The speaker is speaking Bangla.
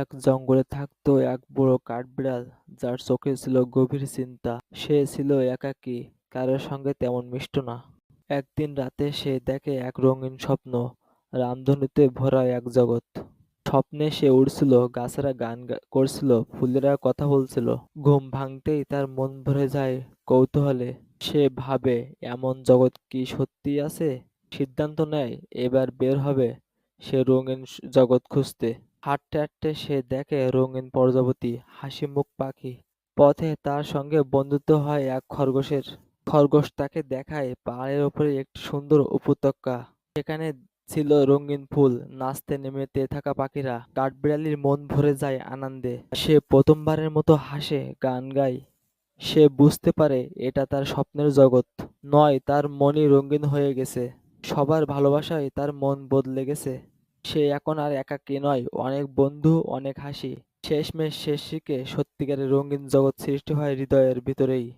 এক জঙ্গলে থাকতো এক বুড়ো কাঠবিড়াল, যার চোখে ছিল গভীর চিন্তা। সে ছিল একাকী, কারোর সঙ্গে তেমন মিশত না। একদিন রাতে সে দেখে এক রঙিন স্বপ্ন, রামধনুতে ভরা এক জগৎ। স্বপ্নে সে উড়ছিল, গাছেরা গান করছিল, ফুলেরা কথা বলছিল। ঘুম ভাঙতেই তার মন ভরে যায় কৌতূহলে। সে ভাবে, এমন জগৎ কি সত্যিই আছে? সিদ্ধান্ত নেয়, এবার বের হবে সে রঙিন জগৎ খুঁজতে। হাঁটতে হাঁটতে সে দেখে রঙিন প্রজাপতি, হাসিমুখ পাখি। পথে তার সঙ্গে বন্ধুত্ব হয় এক খরগোশের। খরগোশ তাকে দেখায় পাহাড়ের ওপরে একটি সুন্দর উপত্যকা। সেখানে ছিল রঙিন ফুল, নাচতে নেমেতে থাকা পাখিরা। কাঠবিড়ালির মন ভরে যায় আনন্দে। সে প্রথমবারের মতো হাসে, গান গায়। সে বুঝতে পারে এটা তার স্বপ্নের জগৎ নয়, তার মনই রঙিন হয়ে গেছে। সবার ভালোবাসায় তার মন বদলে গেছে। সে এখন আর একাকী নয়, অনেক বন্ধু, অনেক হাসি। শেষমেশ সে শিখে সত্যিকারের রঙিন জগৎ সৃষ্টি হয় হৃদয়ের ভিতরেই।